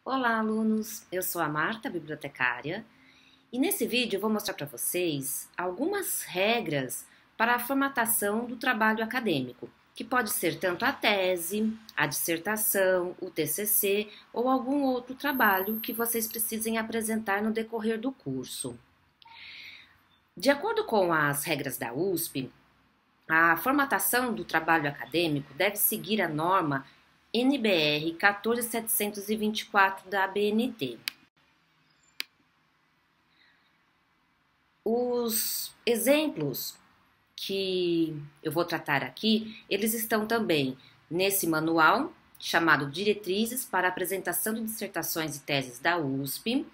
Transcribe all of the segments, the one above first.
Olá, alunos! Eu sou a Marta, bibliotecária, e nesse vídeo eu vou mostrar para vocês algumas regras para a formatação do trabalho acadêmico, que pode ser tanto a tese, a dissertação, o TCC ou algum outro trabalho que vocês precisem apresentar no decorrer do curso. De acordo com as regras da USP, a formatação do trabalho acadêmico deve seguir a norma NBR 14724 da ABNT. Os exemplos que eu vou tratar aqui, eles estão também nesse manual chamado Diretrizes para Apresentação de Dissertações e Teses da USP.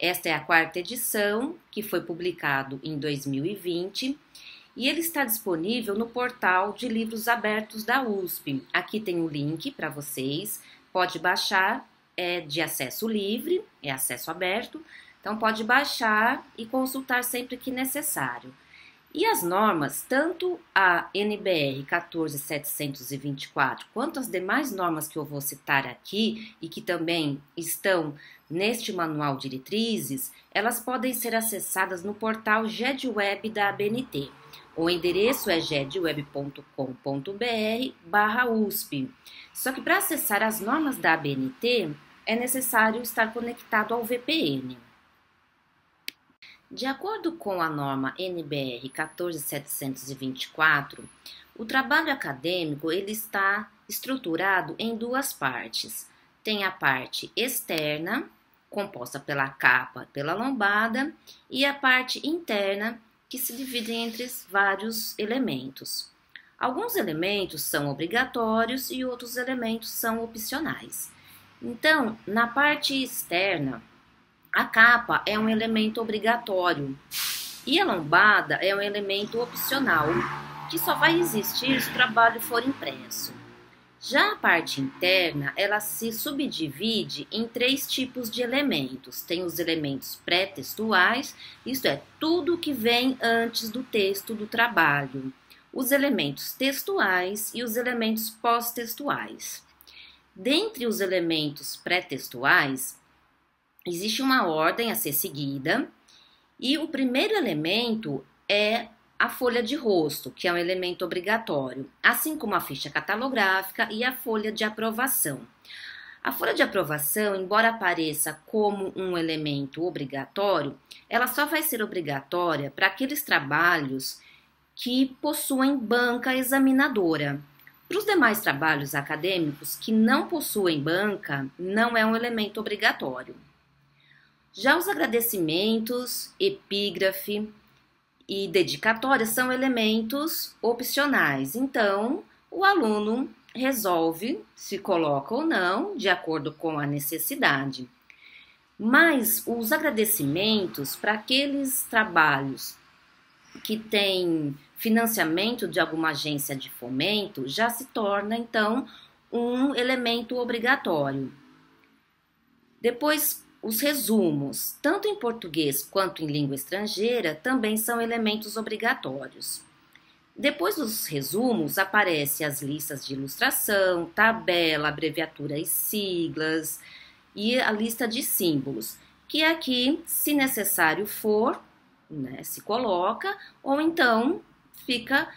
Esta é a 4ª edição, que foi publicado em 2020. E ele está disponível no portal de livros abertos da USP. Aqui tem um link para vocês, pode baixar, é de acesso livre, é acesso aberto, então pode baixar e consultar sempre que necessário. E as normas, tanto a NBR 14724 quanto as demais normas que eu vou citar aqui e que também estão neste manual Diretrizes, elas podem ser acessadas no portal GEDWeb da ABNT. O endereço é gedweb.com.br/USP. Só que para acessar as normas da ABNT é necessário estar conectado ao VPN. De acordo com a norma NBR 14724, o trabalho acadêmico ele está estruturado em duas partes. Tem a parte externa, composta pela capa e pela lombada, e a parte interna, que se dividem entre vários elementos. Alguns elementos são obrigatórios e outros elementos são opcionais. Então, na parte externa, a capa é um elemento obrigatório e a lombada é um elemento opcional, que só vai existir se o trabalho for impresso. Já a parte interna, ela se subdivide em 3 tipos de elementos. Tem os elementos pré-textuais, isto é, tudo que vem antes do texto do trabalho. Os elementos textuais e os elementos pós-textuais. Dentre os elementos pré-textuais, existe uma ordem a ser seguida e o primeiro elemento é a folha de rosto, que é um elemento obrigatório, assim como a ficha catalográfica e a folha de aprovação. A folha de aprovação, embora apareça como um elemento obrigatório, ela só vai ser obrigatória para aqueles trabalhos que possuem banca examinadora. Para os demais trabalhos acadêmicos que não possuem banca, não é um elemento obrigatório. Já os agradecimentos, epígrafe e dedicatória são elementos opcionais, então o aluno resolve se coloca ou não, de acordo com a necessidade. Mas os agradecimentos para aqueles trabalhos que têm financiamento de alguma agência de fomento já se torna, então, um elemento obrigatório. Depois, os resumos, tanto em português quanto em língua estrangeira, também são elementos obrigatórios. Depois dos resumos, aparecem as listas de ilustração, tabela, abreviatura e siglas e a lista de símbolos, que aqui, se necessário for, se coloca, ou então fica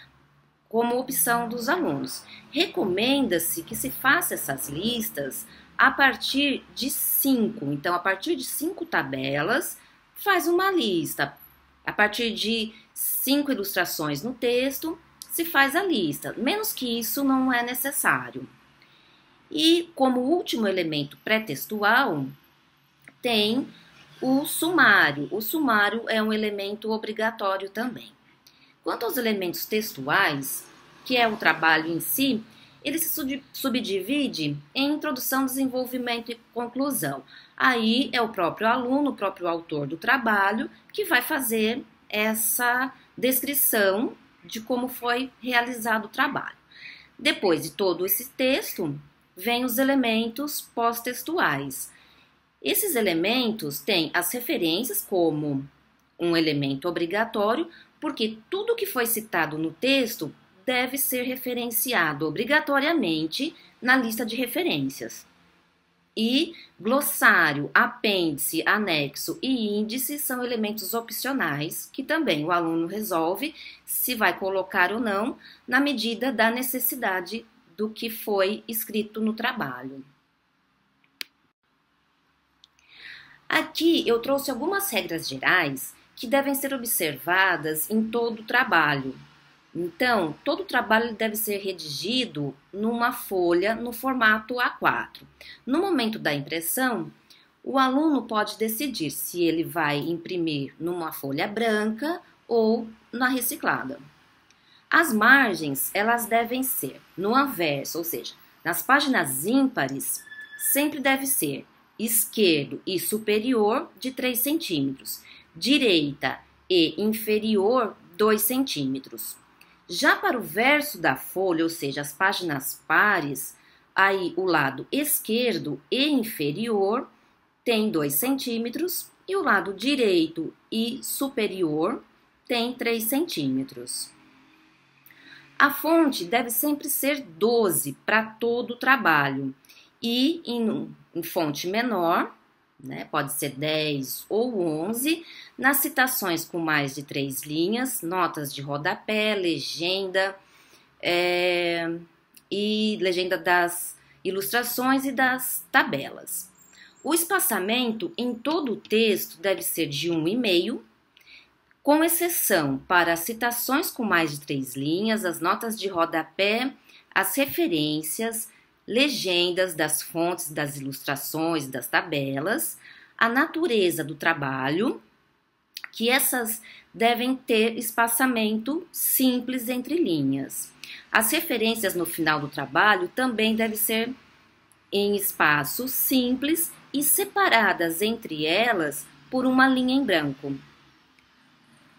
como opção dos alunos. Recomenda-se que se faça essas listas a partir de 5. Então, a partir de 5 tabelas, faz uma lista. A partir de 5 ilustrações no texto, se faz a lista. Menos que isso, não é necessário. E, como último elemento pré-textual, tem o sumário. O sumário é um elemento obrigatório também. Quanto aos elementos textuais, que é o trabalho em si, ele se subdivide em introdução, desenvolvimento e conclusão. Aí é o próprio aluno, o próprio autor do trabalho, que vai fazer essa descrição de como foi realizado o trabalho. Depois de todo esse texto, vem os elementos pós-textuais. Esses elementos têm as referências como um elemento obrigatório, porque tudo que foi citado no texto deve ser referenciado obrigatoriamente na lista de referências. E glossário, apêndice, anexo e índice são elementos opcionais que também o aluno resolve se vai colocar ou não na medida da necessidade do que foi escrito no trabalho. Aqui eu trouxe algumas regras gerais que devem ser observadas em todo o trabalho. Então, todo o trabalho deve ser redigido numa folha no formato A4. No momento da impressão, o aluno pode decidir se ele vai imprimir numa folha branca ou na reciclada. As margens, elas devem ser no anverso, ou seja, nas páginas ímpares, sempre deve ser esquerdo e superior de 3 centímetros, direita e inferior 2 centímetros. Já para o verso da folha, ou seja, as páginas pares, aí o lado esquerdo e inferior tem 2 centímetros e o lado direito e superior tem 3 centímetros. A fonte deve sempre ser 12 para todo o trabalho e em fonte menor, né, pode ser 10 ou 11, nas citações com mais de 3 linhas, notas de rodapé, legenda e legenda das ilustrações e das tabelas. O espaçamento em todo o texto deve ser de 1,5, com exceção para as citações com mais de 3 linhas, as notas de rodapé, as referências, legendas das fontes, das ilustrações, das tabelas, a natureza do trabalho, que essas devem ter espaçamento simples entre linhas. As referências no final do trabalho também devem ser em espaço simples e separadas entre elas por uma linha em branco.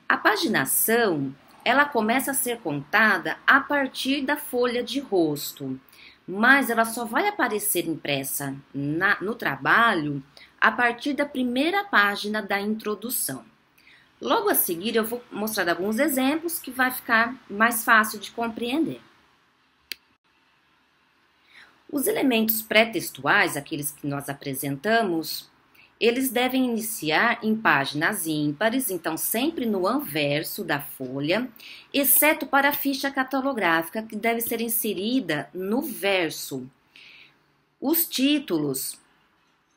A paginação, ela começa a ser contada a partir da folha de rosto, mas ela só vai aparecer impressa no trabalho a partir da primeira página da introdução. Logo a seguir eu vou mostrar alguns exemplos que vai ficar mais fácil de compreender. Os elementos pré-textuais, aqueles que nós apresentamos, eles devem iniciar em páginas ímpares, então sempre no anverso da folha, exceto para a ficha catalográfica, que deve ser inserida no verso. Os títulos,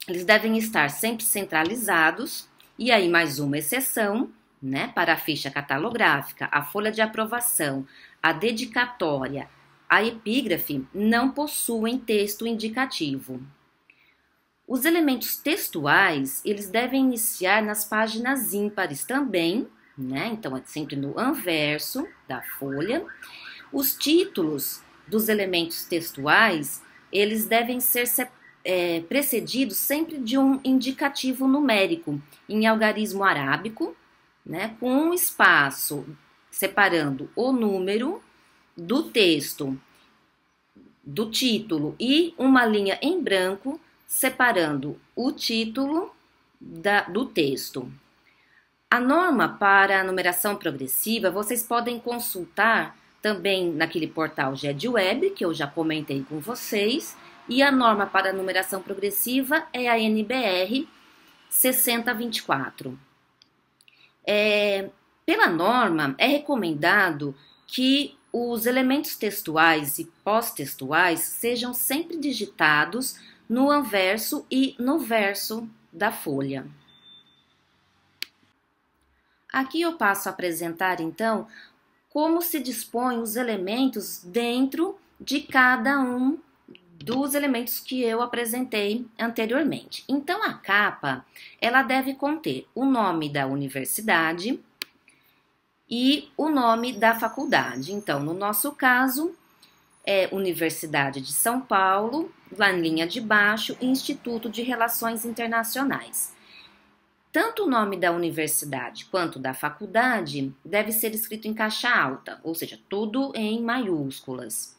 eles devem estar sempre centralizados, e aí mais uma exceção, né, para a ficha catalográfica, a folha de aprovação, a dedicatória, a epígrafe não possuem texto indicativo. Os elementos textuais, eles devem iniciar nas páginas ímpares também, né? Então, é sempre no anverso da folha. Os títulos dos elementos textuais, eles devem ser precedidos sempre de um indicativo numérico em algarismo arábico, né? Com um espaço separando o número do texto, do título e uma linha em branco separando o título do texto. A norma para a numeração progressiva vocês podem consultar também naquele portal GEDweb, que eu já comentei com vocês, e a norma para a numeração progressiva é a NBR 6024. Pela norma, é recomendado que os elementos textuais e pós-textuais sejam sempre digitados no anverso e no verso da folha. Aqui eu passo a apresentar, então, como se dispõem os elementos dentro de cada um dos elementos que eu apresentei anteriormente. Então, a capa, ela deve conter o nome da universidade e o nome da faculdade. Então, no nosso caso, é Universidade de São Paulo, lá em linha de baixo, Instituto de Relações Internacionais. Tanto o nome da universidade quanto da faculdade deve ser escrito em caixa alta, ou seja, tudo em maiúsculas.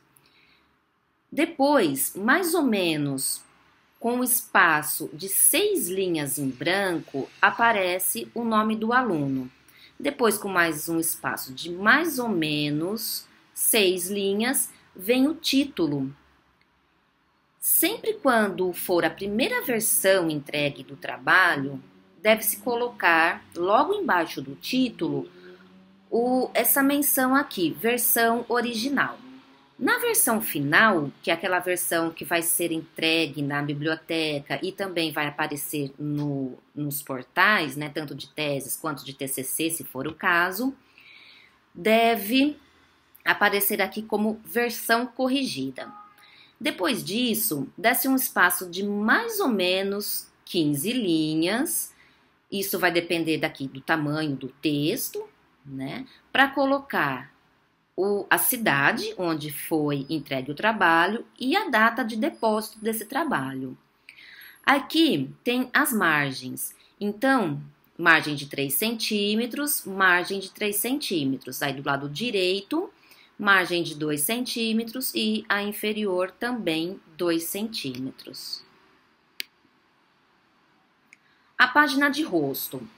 Depois, mais ou menos com o espaço de 6 linhas em branco, aparece o nome do aluno. Depois, com mais um espaço de mais ou menos 6 linhas, vem o título. Sempre quando for a primeira versão entregue do trabalho, deve-se colocar logo embaixo do título essa menção aqui, versão original. Na versão final, que é aquela versão que vai ser entregue na biblioteca e também vai aparecer nos portais, né, tanto de teses quanto de TCC, se for o caso, deve aparecer aqui como versão corrigida. Depois disso, dá-se um espaço de mais ou menos 15 linhas, isso vai depender daqui do tamanho do texto, né, para colocar a cidade onde foi entregue o trabalho e a data de depósito desse trabalho. Aqui tem as margens, então, margem de 3 centímetros, margem de 3 centímetros, aí do lado direito, margem de 2 centímetros e a inferior também 2 centímetros. A página de rosto.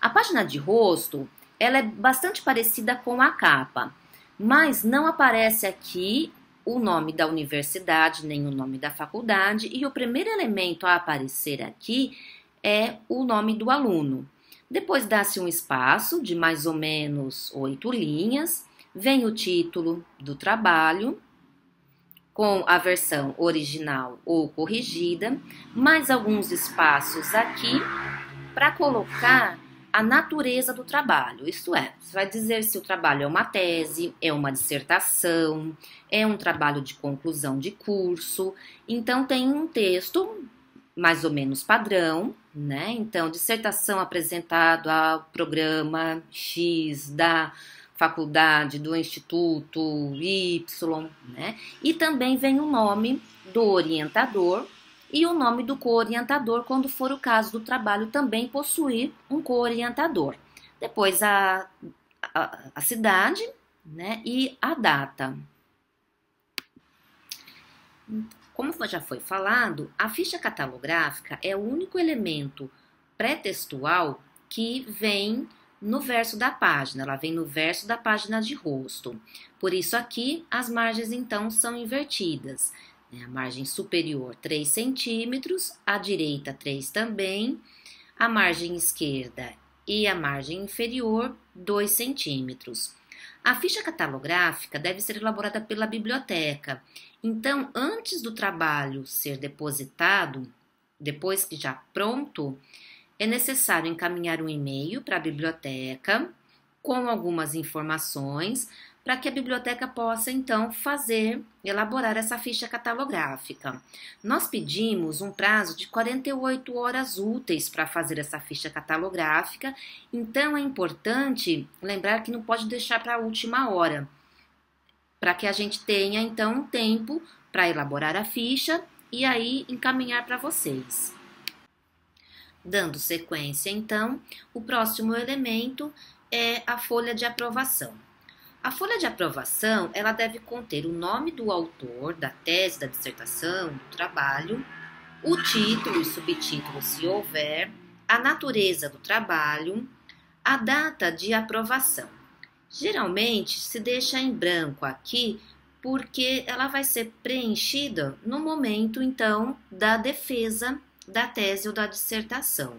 A página de rosto, ela é bastante parecida com a capa, mas não aparece aqui o nome da universidade, nem o nome da faculdade, e o primeiro elemento a aparecer aqui é o nome do aluno. Depois dá-se um espaço de mais ou menos 8 linhas, vem o título do trabalho, com a versão original ou corrigida, mais alguns espaços aqui para colocar a natureza do trabalho, isto é, você vai dizer se o trabalho é uma tese, é uma dissertação, é um trabalho de conclusão de curso. Então tem um texto mais ou menos padrão, né? Então, dissertação apresentado ao programa X da faculdade, do instituto Y, né? E também vem o nome do orientador e o nome do co-orientador, quando for o caso do trabalho também possuir um co-orientador. Depois a cidade, né, e a data. Como já foi falado, a ficha catalográfica é o único elemento pré-textual que vem no verso da página, ela vem no verso da página de rosto. Por isso aqui as margens então são invertidas. A margem superior 3 centímetros, a direita 3 também, a margem esquerda e a margem inferior 2 centímetros. A ficha catalográfica deve ser elaborada pela biblioteca. Então, antes do trabalho ser depositado, depois que já pronto, é necessário encaminhar um e-mail para a biblioteca com algumas informações para que a biblioteca possa, então, elaborar essa ficha catalográfica. Nós pedimos um prazo de 48 horas úteis para fazer essa ficha catalográfica, então é importante lembrar que não pode deixar para a última hora, para que a gente tenha, então, um tempo para elaborar a ficha e aí encaminhar para vocês. Dando sequência, então, o próximo elemento é a folha de aprovação. A folha de aprovação, ela deve conter o nome do autor, da tese, da dissertação, do trabalho, o título e subtítulo, se houver, a natureza do trabalho, a data de aprovação. Geralmente, se deixa em branco aqui, porque ela vai ser preenchida no momento, então, da defesa da tese ou da dissertação.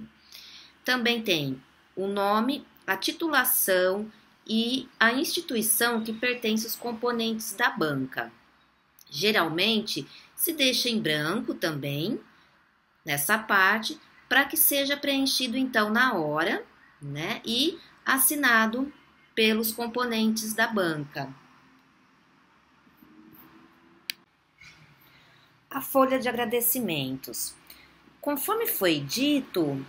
Também tem o nome, a titulação e a instituição que pertence aos componentes da banca. Geralmente, se deixa em branco também, nessa parte, para que seja preenchido, então, na hora, né, e assinado pelos componentes da banca. A folha de agradecimentos. Conforme foi dito,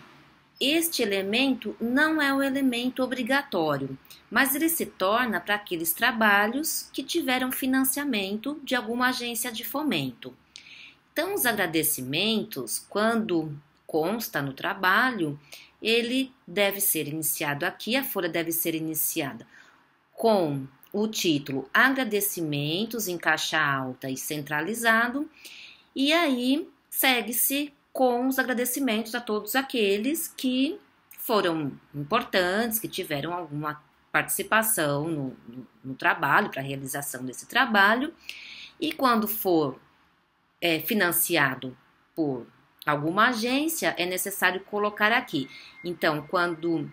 este elemento não é o elemento obrigatório, mas ele se torna para aqueles trabalhos que tiveram financiamento de alguma agência de fomento. Então, os agradecimentos, quando consta no trabalho, ele deve ser iniciado aqui, a folha deve ser iniciada com o título Agradecimentos em caixa alta e centralizado, e aí segue-se com os agradecimentos a todos aqueles que foram importantes, que tiveram alguma participação no trabalho, para a realização desse trabalho. E quando for é financiado por alguma agência, é necessário colocar aqui. Então, quando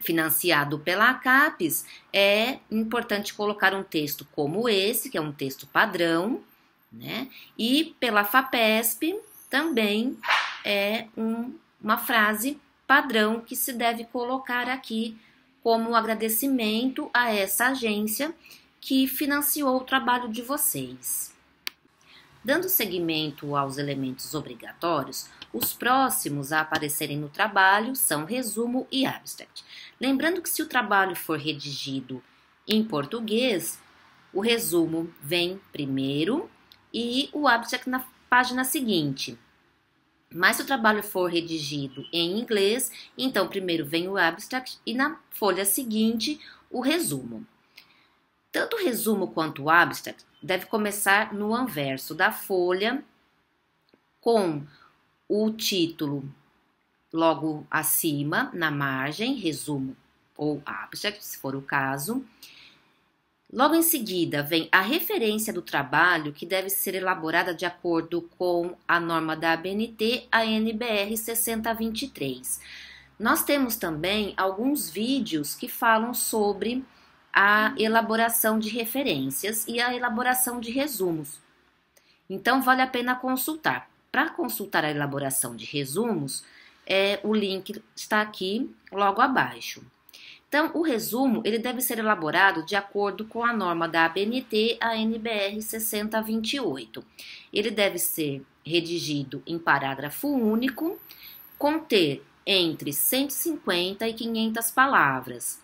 financiado pela CAPES, é importante colocar um texto como esse, que é um texto padrão, né? E pela FAPESP também é uma frase padrão que se deve colocar aqui como agradecimento a essa agência que financiou o trabalho de vocês. Dando seguimento aos elementos obrigatórios, os próximos a aparecerem no trabalho são resumo e abstract. Lembrando que se o trabalho for redigido em português, o resumo vem primeiro e o abstract na página seguinte. Mas se o trabalho for redigido em inglês, então primeiro vem o abstract e na folha seguinte o resumo. Tanto o resumo quanto o abstract deve começar no anverso da folha com o título logo acima, na margem, resumo ou abstract, se for o caso. Logo em seguida vem a referência do trabalho, que deve ser elaborada de acordo com a norma da ABNT, a NBR 6023. Nós temos também alguns vídeos que falam sobre a elaboração de referências e a elaboração de resumos. Então, vale a pena consultar. Para consultar a elaboração de resumos, o link está aqui logo abaixo. Então, o resumo ele deve ser elaborado de acordo com a norma da ABNT, a NBR 6028. Ele deve ser redigido em parágrafo único, conter entre 150 e 500 palavras.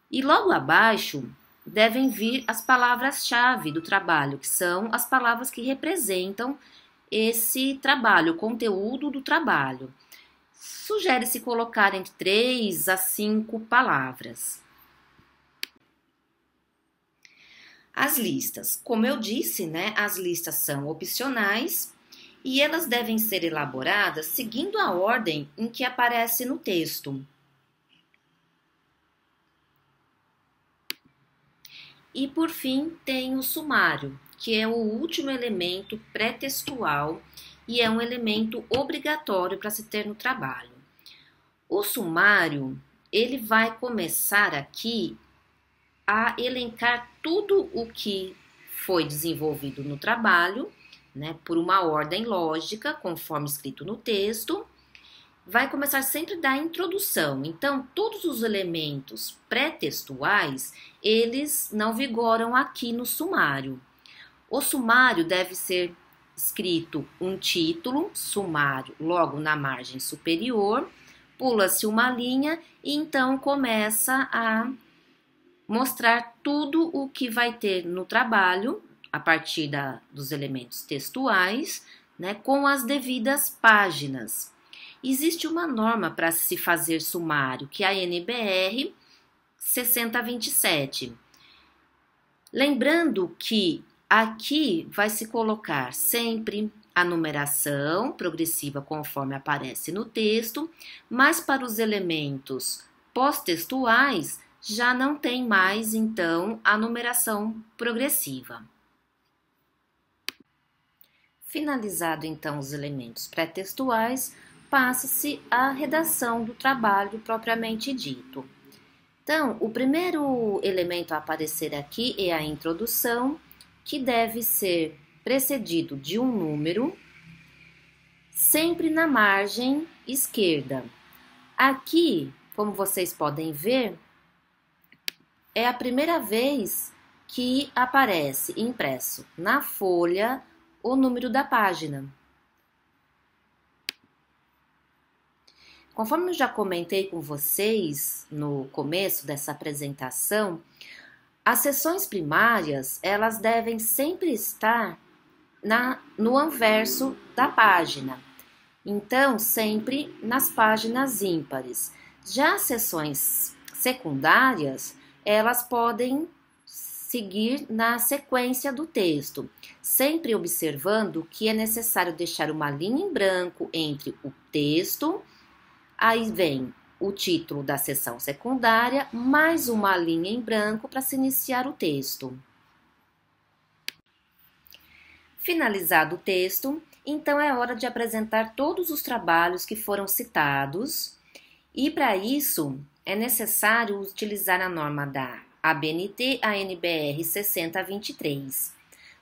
E logo abaixo devem vir as palavras-chave do trabalho, que são as palavras que representam esse trabalho, o conteúdo do trabalho. Sugere-se colocar entre 3 a 5 palavras. As listas, como eu disse, né, as listas são opcionais e elas devem ser elaboradas seguindo a ordem em que aparece no texto. E por fim tem o sumário, que é o último elemento pré-textual e é um elemento obrigatório para se ter no trabalho. O sumário, ele vai começar aqui a elencar tudo o que foi desenvolvido no trabalho, né, por uma ordem lógica, conforme escrito no texto. Vai começar sempre da introdução. Então, todos os elementos pré-textuais, eles não vigoram aqui no sumário. O sumário deve ser escrito um título, sumário, logo na margem superior, pula-se uma linha e então começa a mostrar tudo o que vai ter no trabalho, a partir dos elementos textuais, né, com as devidas páginas. Existe uma norma para se fazer sumário, que é a NBR 6027. Lembrando que aqui vai se colocar sempre a numeração progressiva conforme aparece no texto, mas para os elementos pós-textuais já não tem mais, então, a numeração progressiva. Finalizado, então, os elementos pré-textuais, passa-se à redação do trabalho propriamente dito. Então, o primeiro elemento a aparecer aqui é a introdução, que deve ser precedido de um número, sempre na margem esquerda. Aqui, como vocês podem ver, é a primeira vez que aparece impresso na folha o número da página. Conforme eu já comentei com vocês no começo dessa apresentação, as seções primárias, elas devem sempre estar no anverso da página. Então, sempre nas páginas ímpares. Já as seções secundárias, elas podem seguir na sequência do texto, sempre observando que é necessário deixar uma linha em branco entre o texto. Aí vem o título da seção secundária, mais uma linha em branco para se iniciar o texto. Finalizado o texto, então é hora de apresentar todos os trabalhos que foram citados e, para isso, é necessário utilizar a norma da ABNT ANBR 6023.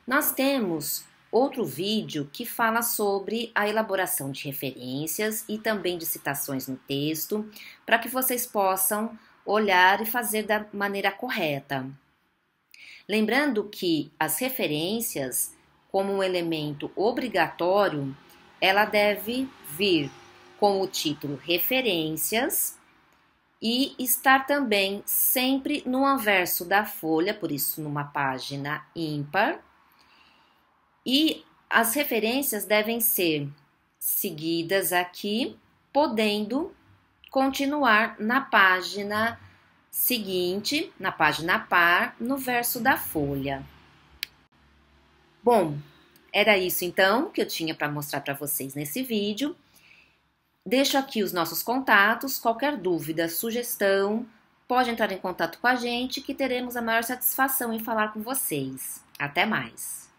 Nós temos outro vídeo que fala sobre a elaboração de referências e também de citações no texto, para que vocês possam olhar e fazer da maneira correta. Lembrando que as referências, como um elemento obrigatório, ela deve vir com o título Referências e estar também sempre no anverso da folha, por isso numa página ímpar. E as referências devem ser seguidas aqui, podendo continuar na página seguinte, na página par, no verso da folha. Bom, era isso então que eu tinha para mostrar para vocês nesse vídeo. Deixo aqui os nossos contatos, qualquer dúvida, sugestão, pode entrar em contato com a gente que teremos a maior satisfação em falar com vocês. Até mais!